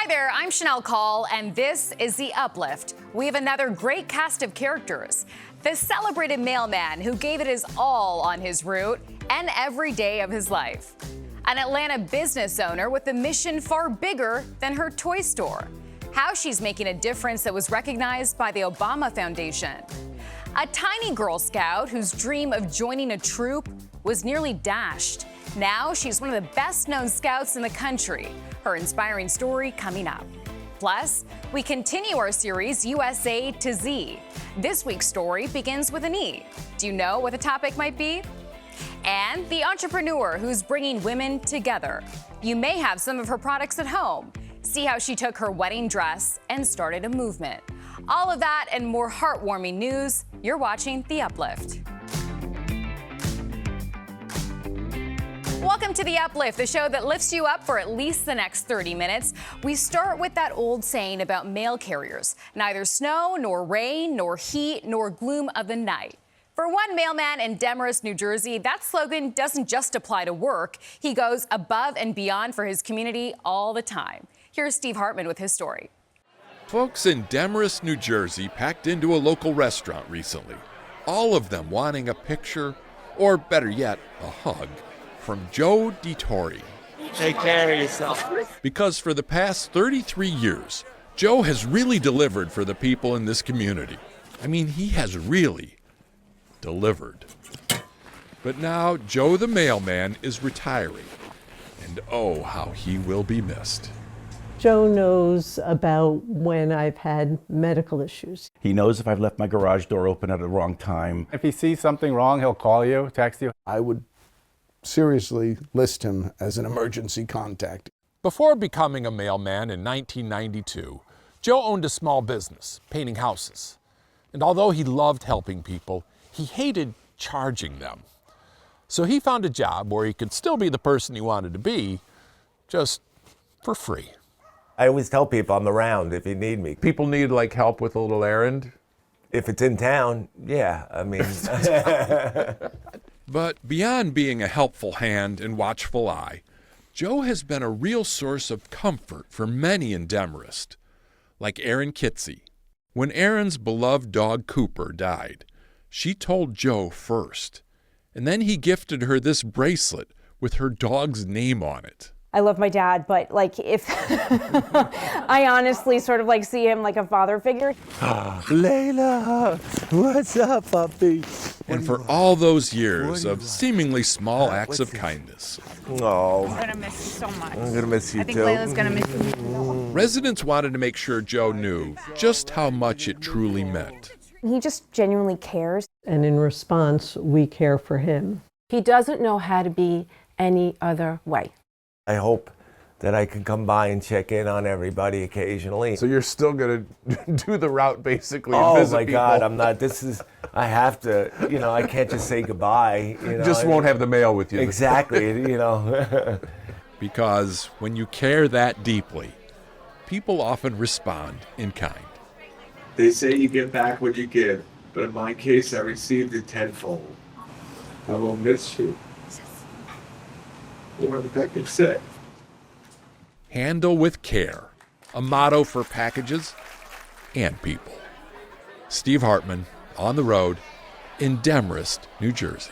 Hi there, I'm Chanel Call, and this is The Uplift. We have another great cast of characters. The celebrated mailman who gave it his all on his route and every day of his life. An Atlanta business owner with a mission far bigger than her toy store. How she's making a difference that was recognized by the Obama Foundation. A tiny Girl Scout whose dream of joining a troop was nearly dashed. Now she's one of the best-known scouts in the country. Her inspiring story coming up. Plus, we continue our series USA to Z. This week's story begins with an E. Do you know what the topic might be? And the entrepreneur who's bringing women together. You may have some of her products at home. See how she took her wedding dress and started a movement. All of that and more heartwarming news. You're watching The Uplift. Welcome to The Uplift, the show that lifts you up for at least the next 30 minutes. We start with that old saying about mail carriers. Neither snow, nor rain, nor heat, nor gloom of the night. For one mailman in Demorest, New Jersey, that slogan doesn't just apply to work. He goes above and beyond for his community all the time. Here's Steve Hartman with his story. Folks in Demorest, New Jersey packed into a local restaurant recently. All of them wanting a picture, or better yet, a hug, from Joe DiTore. Take care of yourself. Because for the past 33 years, Joe has really delivered for the people in this community. I mean, he has really delivered. But now Joe the mailman is retiring, and oh, how he will be missed. Joe knows about when I've had medical issues. He knows if I've left my garage door open at the wrong time. If he sees something wrong, he'll call you, text you. I would seriously list him as an emergency contact. Before becoming a mailman in 1992, Joe owned a small business, painting houses. And although he loved helping people, he hated charging them. So he found a job where he could still be the person he wanted to be, just for free. I always tell people I'm around if you need me. People need like help with a little errand? If it's in town, yeah, I mean. But beyond being a helpful hand and watchful eye, Joe has been a real source of comfort for many in Demorest, like Erin Kitsey. When Erin's beloved dog Cooper died, she told Joe first, and then he gifted her this bracelet with her dog's name on it. I love my dad, but like if I honestly sort of like see him like a father figure. Layla, what's up, puppy? And for all those years of seemingly small acts of kindness. Oh, I'm gonna miss you so much. I'm gonna miss you I think too. Layla's gonna miss you. Residents wanted to make sure Joe knew just how much it truly meant. He just genuinely cares. And in response, we care for him. He doesn't know how to be any other way. I hope that I can come by and check in on everybody occasionally. So you're still gonna do the route basically and Oh visit my people. God, I'm not, I have to, I can't just say goodbye. Just won't have the mail with you. Exactly, Because when you care that deeply, people often respond in kind. They say you get back what you give, but in my case, I received it tenfold. I will miss you. What did Beckett say? Handle with care, a motto for packages and people. Steve Hartman, on the road in Demorest, New Jersey.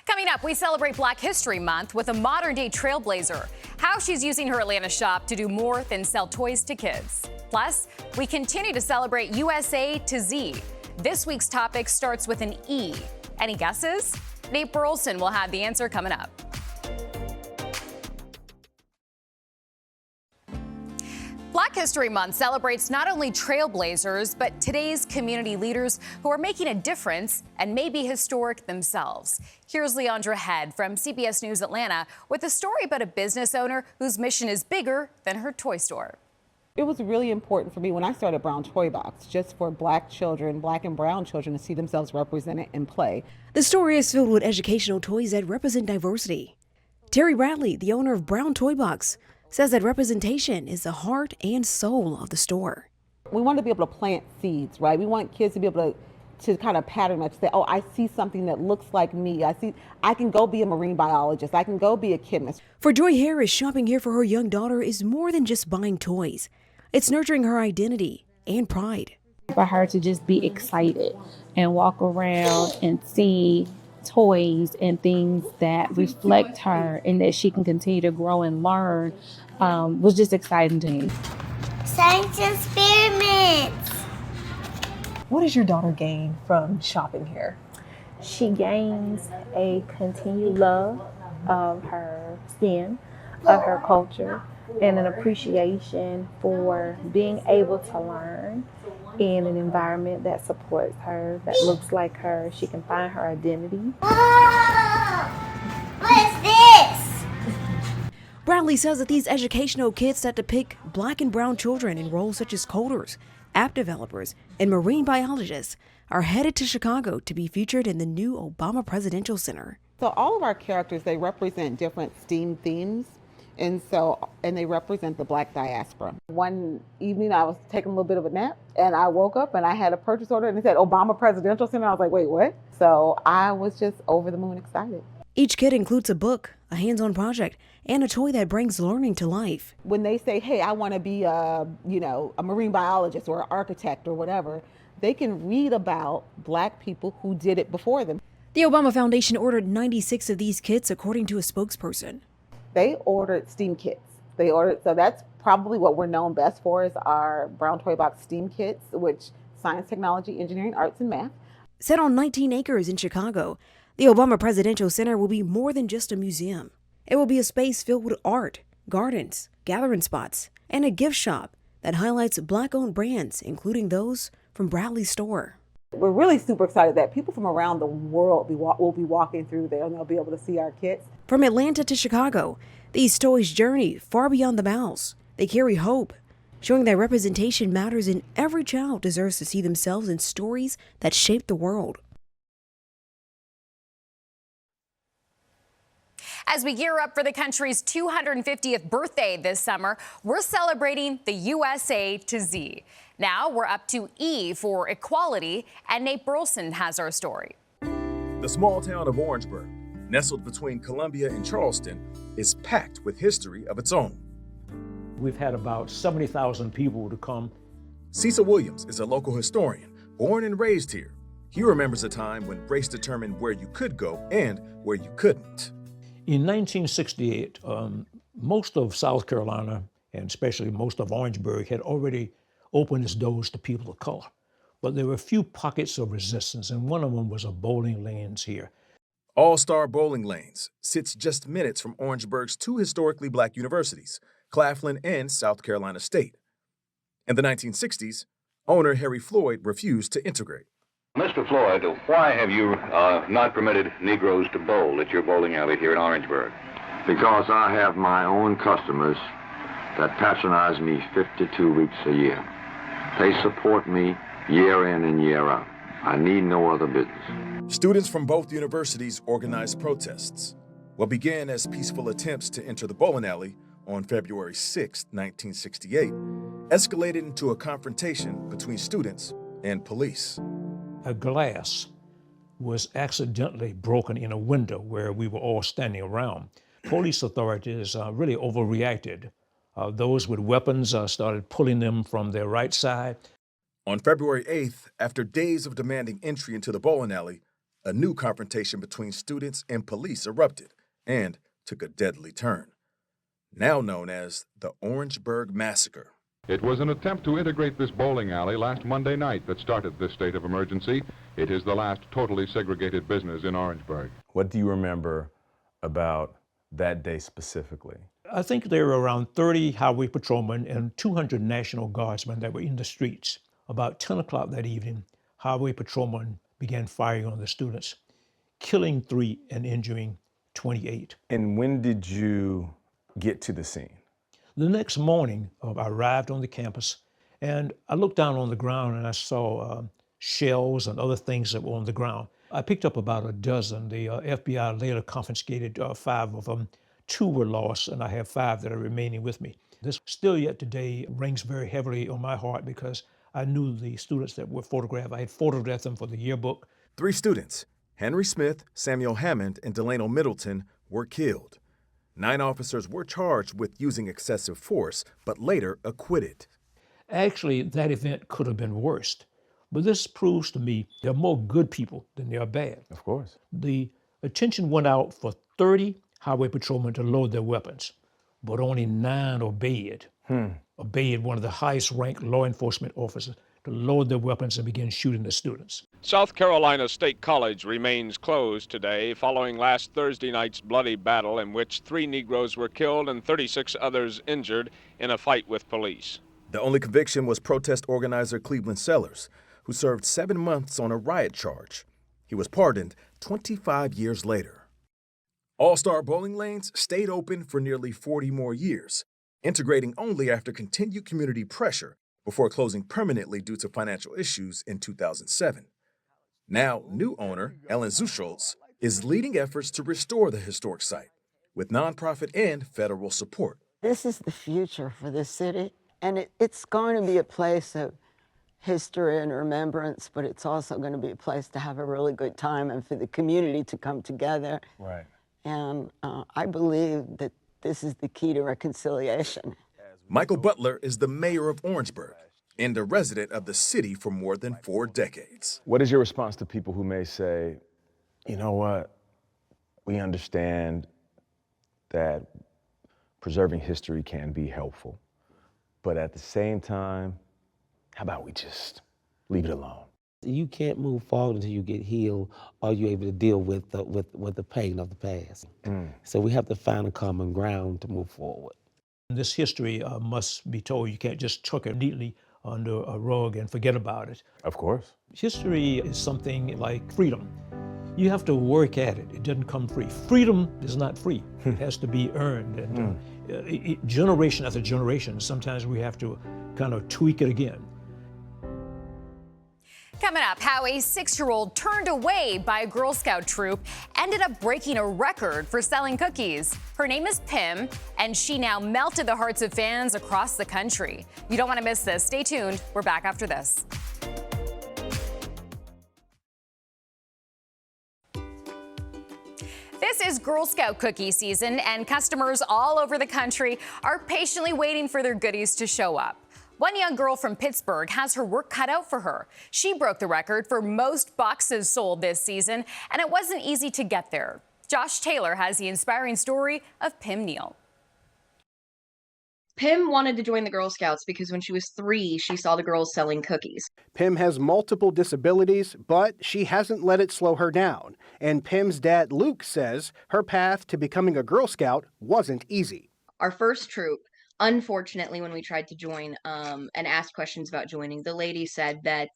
Coming up, we celebrate Black History Month with a modern-day trailblazer. How she's using her Atlanta shop to do more than sell toys to kids. Plus, we continue to celebrate USA to Z. This week's topic starts with an E. Any guesses? Nate Burleson will have the answer coming up. Black History Month celebrates not only trailblazers, but today's community leaders who are making a difference and may be historic themselves. Here's Leandra Head from CBS News Atlanta with a story about a business owner whose mission is bigger than her toy store. It was really important for me when I started Brown Toy Box, just for Black children, Black and brown children, to see themselves represented in play. The story is filled with educational toys that represent diversity. Terry Bradley, the owner of Brown Toy Box, says that representation is the heart and soul of the store. We want to be able to plant seeds, right? We want kids to be able to to kind of pattern that, to say, oh, I see something that looks like me. I can go be a marine biologist. I can go be a chemist. For Joy Harris, shopping here for her young daughter is more than just buying toys. It's nurturing her identity and pride. For her to just be excited and walk around and see toys and things that reflect her and that she can continue to grow and learn was just exciting to me. Science experiments. What does your daughter gain from shopping here? She gains a continued love of her skin, of her culture, and an appreciation for being able to learn in an environment that supports her, that looks like her. She can find her identity. Whoa! What's this? Bradley says that these educational kits that depict black and brown children in roles such as coders, app developers, and marine biologists are headed to Chicago to be featured in the new Obama Presidential Center. So all of our characters, they represent different STEAM themes. And they represent the Black diaspora. One evening I was taking a little bit of a nap and I woke up and I had a purchase order and it said Obama Presidential Center. I was like, wait, what? So I was just over the moon excited. Each kit includes a book, a hands-on project, and a toy that brings learning to life. When they say, hey, I want to be a marine biologist or an architect or whatever, they can read about Black people who did it before them. The Obama Foundation ordered 96 of these kits, according to a spokesperson. They ordered STEAM kits. So that's probably what we're known best for is our Brown Toy Box STEAM kits, which science, technology, engineering, arts, and math. Set on 19 acres in Chicago, the Obama Presidential Center will be more than just a museum. It will be a space filled with art, gardens, gathering spots, and a gift shop that highlights Black-owned brands, including those from Bradley's store. We're really super excited that people from around the world will be walking through there and they'll be able to see our kits. From Atlanta to Chicago, these toys journey far beyond the bounds. They carry hope, showing that representation matters and every child deserves to see themselves in stories that shape the world. As we gear up for the country's 250th birthday this summer, we're celebrating the USA to Z. Now we're up to E for equality, and Nate Burleson has our story. The small town of Orangeburg, nestled between Columbia and Charleston, is packed with history of its own. We've had about 70,000 people to come. Cecil Williams is a local historian, born and raised here. He remembers a time when race determined where you could go and where you couldn't. In 1968, most of South Carolina, and especially most of Orangeburg, had already opened its doors to people of color. But there were a few pockets of resistance, and one of them was a bowling lanes here. All-Star Bowling Lanes sits just minutes from Orangeburg's two historically Black universities, Claflin and South Carolina State. In the 1960s, owner Harry Floyd refused to integrate. Mr. Floyd, why have you not permitted Negroes to bowl at your bowling alley here in Orangeburg? Because I have my own customers that patronize me 52 weeks a year. They support me year in and year out. I need no other business. Students from both universities organized protests. What began as peaceful attempts to enter the bowling alley on February 6, 1968, escalated into a confrontation between students and police. A glass was accidentally broken in a window where we were all standing around. Police authorities really overreacted. Those with weapons started pulling them from their right side. On February 8th, after days of demanding entry into the bowling alley, a new confrontation between students and police erupted and took a deadly turn, now known as the Orangeburg Massacre. It was an attempt to integrate this bowling alley last Monday night that started this state of emergency. It is the last totally segregated business in Orangeburg. What do you remember about that day specifically? I think there were around 30 highway patrolmen and 200 National Guardsmen that were in the streets. About 10 o'clock that evening, highway patrolmen began firing on the students, killing 3 and injuring 28. And when did you get to the scene? The next morning, I arrived on the campus, and I looked down on the ground and I saw shells and other things that were on the ground. I picked up about a dozen. The FBI later confiscated 5 of them. 2 were lost, and I have 5 that are remaining with me. This still yet today rings very heavily on my heart because I knew the students that were photographed. I had photographed them for the yearbook. 3 students, Henry Smith, Samuel Hammond, and Delano Middleton, were killed. 9 officers were charged with using excessive force, but later acquitted. Actually, that event could have been worse. But this proves to me there are more good people than there are bad. Of course. The attention went out for 30 highway patrolmen to load their weapons, but only 9 obeyed. Obeyed one of the highest ranked law enforcement officers to load their weapons and begin shooting the students. South Carolina State College remains closed today following last Thursday night's bloody battle in which 3 Negroes were killed and 36 others injured in a fight with police. The only conviction was protest organizer Cleveland Sellers, who served 7 months on a riot charge. He was pardoned 25 years later. All-Star bowling lanes stayed open for nearly 40 more years, integrating only after continued community pressure before closing permanently due to financial issues in 2007. Now, new owner Ellen Zuscholz is leading efforts to restore the historic site with nonprofit and federal support. This is the future for this city, and it's going to be a place of history and remembrance, but it's also going to be a place to have a really good time and for the community to come together. Right. And I believe that this is the key to reconciliation. Michael Butler is the mayor of Orangeburg and a resident of the city for more than 4 decades. What is your response to people who may say, you know what, we understand that preserving history can be helpful, but at the same time, how about we just leave it alone? You can't move forward until you get healed or you're able to deal with the pain of the past. So we have to find a common ground to move forward. This history must be told. You can't just chuck it neatly under a rug and forget about it. Of course. History is something like freedom. You have to work at it. It doesn't come free. Freedom is not free. It has to be earned. And generation after generation, sometimes we have to kind of tweak it again. Coming up, how a 6-year-old turned away by a Girl Scout troop ended up breaking a record for selling cookies. Her name is Pim, and she now melted the hearts of fans across the country. You don't want to miss this. Stay tuned. We're back after this. This is Girl Scout cookie season, and customers all over the country are patiently waiting for their goodies to show up. One young girl from Pittsburgh has her work cut out for her. She broke the record for most boxes sold this season, and it wasn't easy to get there. Josh Taylor has the inspiring story of Pim Neal. Pim wanted to join the Girl Scouts because when she was 3, she saw the girls selling cookies. Pim has multiple disabilities, but she hasn't let it slow her down. And Pim's dad, Luke, says her path to becoming a Girl Scout wasn't easy. Our first troop, unfortunately, when we tried to join and asked questions about joining, the lady said that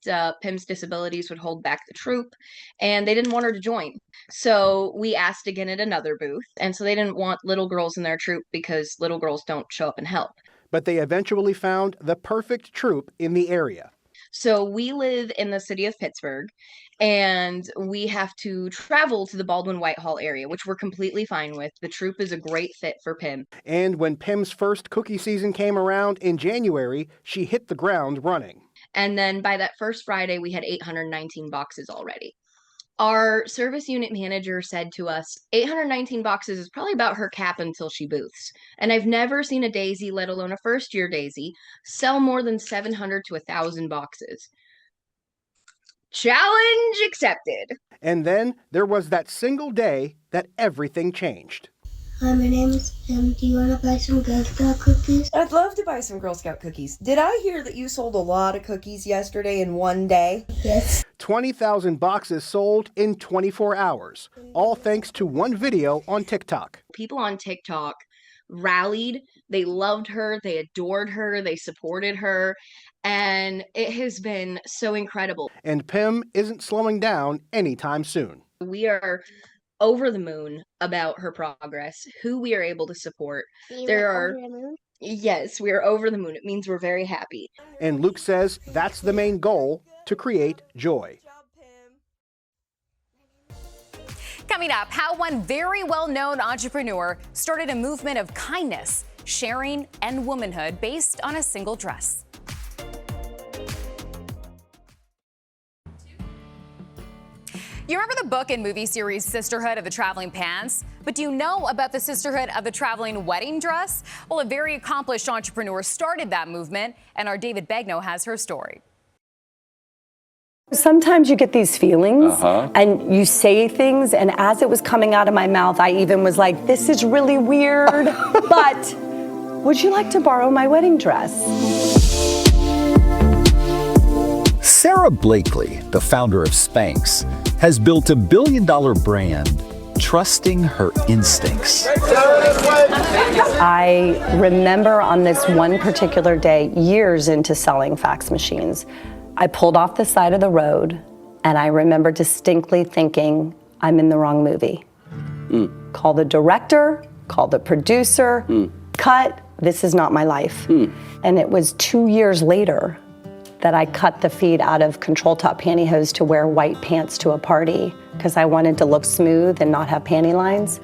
Pim's disabilities would hold back the troop, and they didn't want her to join. So we asked again at another booth, and so they didn't want little girls in their troop because little girls don't show up and help. But they eventually found the perfect troop in the area. So we live in the city of Pittsburgh, and we have to travel to the Baldwin-Whitehall area, which we're completely fine with. The troop is a great fit for Pim. And when Pim's first cookie season came around in January, she hit the ground running. And then by that first Friday, we had 819 boxes already. Our service unit manager said to us, 819 boxes is probably about her cap until she booths. And I've never seen a daisy, let alone a first-year daisy, sell more than 700 to 1,000 boxes. Challenge accepted. And then there was that single day that everything changed. Hi, my name is Pim. Do you want to buy some Girl Scout cookies? I'd love to buy some Girl Scout cookies. Did I hear that you sold a lot of cookies yesterday in one day? Yes. 20,000 boxes sold in 24 hours, all thanks to one video on TikTok. People on TikTok rallied. They loved her. They adored her. They supported her. And it has been so incredible. And Pim isn't slowing down anytime soon. We are over the moon about her progress, who we are able to support. Yes, we are over the moon. It means we're very happy. And Luke says that's the main goal, to create joy. Coming up, how one very well-known entrepreneur started a movement of kindness, sharing, and womanhood based on a single dress. You remember the book and movie series Sisterhood of the Traveling Pants? But do you know about the Sisterhood of the Traveling Wedding Dress? Well, a very accomplished entrepreneur started that movement, and our David Begno has her story. Sometimes you get these feelings and you say things, and as it was coming out of my mouth, I even was like, this is really weird, but would you like to borrow my wedding dress? Sarah Blakely, the founder of Spanx, has built a billion-dollar brand trusting her instincts. I remember on this one particular day, years into selling fax machines, I pulled off the side of the road, and I remember distinctly thinking, I'm in the wrong movie. Call the director, call the producer, cut, this is not my life. And it was 2 years later that I cut the feed out of control top pantyhose to wear white pants to a party because I wanted to look smooth and not have panty lines.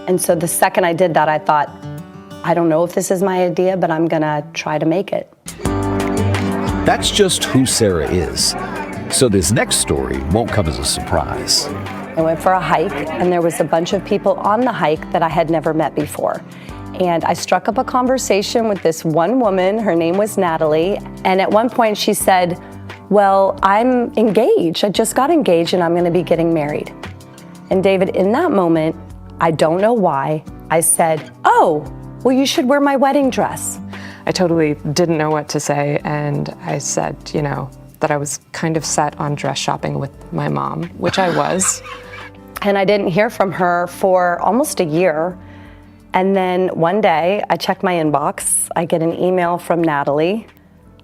And so the second I did that, I thought, I don't know if this is my idea, but I'm gonna try to make it. That's just who Sarah is. So this next story won't come as a surprise. I went for a hike, and there was a bunch of people on the hike that I had never met before. And I struck up a conversation with this one woman, her name was Natalie, and at one point she said, well, I'm engaged, I just got engaged and I'm gonna be getting married. And David, in that moment, I don't know why, I said, oh, well, you should wear my wedding dress. I totally didn't know what to say, and I said, you know, that I was kind of set on dress shopping with my mom, which I was. And I didn't hear from her for almost a year. And then one day, I checked my inbox. I get an email from Natalie.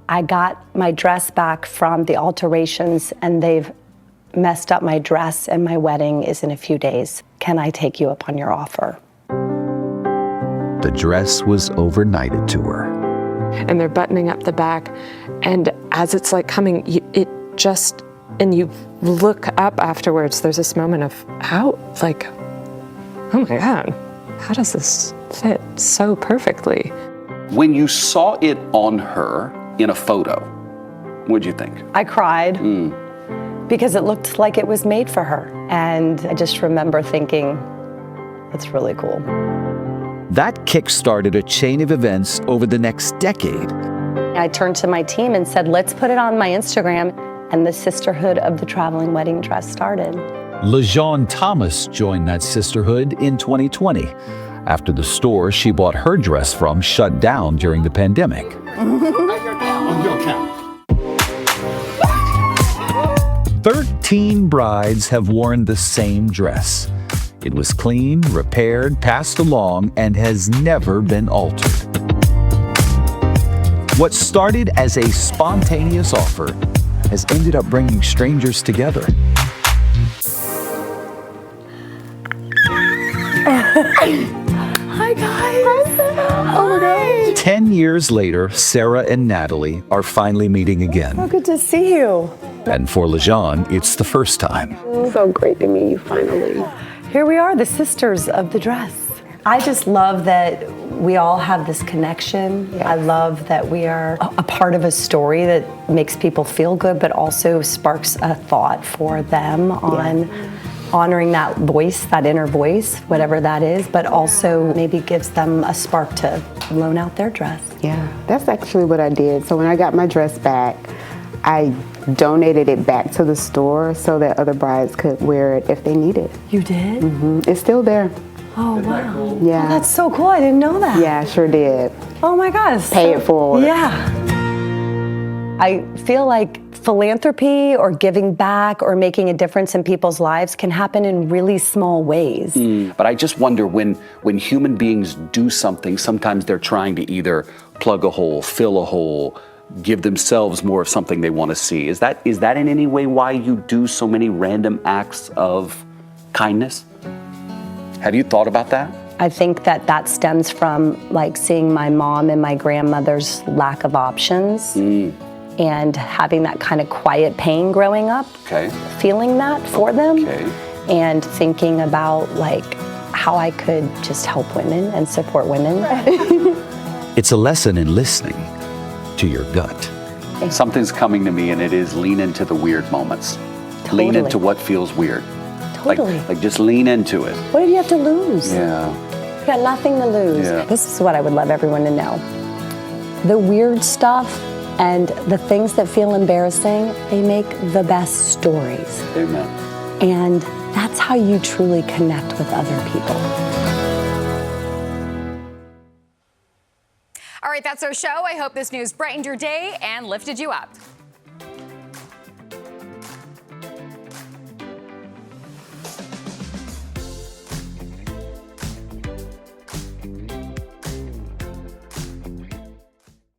I got my dress back from the alterations, and they've messed up my dress, and my wedding is in a few days. Can I take you up on your offer? The dress was overnighted to her. And they're buttoning up the back, and as it's like coming, it just, and you look up afterwards, there's this moment of how, like, oh my God, how does this fit so perfectly? When you saw it on her in a photo, what'd you think? I cried because it looked like it was made for her. And I just remember thinking, that's really cool. That kick-started a chain of events over the next decade. I turned to my team and said, let's put it on my Instagram, and the Sisterhood of the Traveling Wedding Dress started. LaJawn Thomas joined that sisterhood in 2020 after the store she bought her dress from shut down during the pandemic. On your count. 13 brides have worn the same dress. It was clean, repaired, passed along, and has never been altered. What started as a spontaneous offer has ended up bringing strangers together. Hi, guys. Oh, my God. 10 years later, Sarah and Natalie are finally meeting again. Oh, good to see you. And for LaJawn, it's the first time. So great to meet you finally. Here we are, the sisters of the dress. I just love that we all have this connection. Yes. I love that we are a part of a story that makes people feel good, but also sparks a thought for them on honoring that voice, that inner voice, whatever that is, but also maybe gives them a spark to loan out their dress. Yeah, that's actually what I did. So when I got my dress back, I donated it back to the store so that other brides could wear it if they need it. You did? Mm-hmm. It's still there. Oh, wow. Yeah. Oh, that's so cool. I didn't know that. Yeah, I sure did. Oh my gosh. Pay it forward. Yeah. I feel like philanthropy or giving back or making a difference in people's lives can happen in really small ways. But I just wonder when human beings do something, sometimes they're trying to either plug a hole, fill a hole, give themselves more of something they want to see. Is that in any way why you do so many random acts of kindness? Have you thought about that? I think that stems from like seeing my mom and my grandmother's lack of options and having that kind of quiet pain growing up, feeling that for them and thinking about like how I could just help women and support women. It's a lesson in listening to your gut. Something's coming to me, and it is lean into the weird moments. lean into what feels weird. Totally. Like just lean into it. What do you have to lose? Yeah. You got nothing to lose. Yeah. This is what I would love everyone to know. The weird stuff and the things that feel embarrassing, they make the best stories. Amen. And that's how you truly connect with other people. All right, that's our show. I hope this news brightened your day and lifted you up.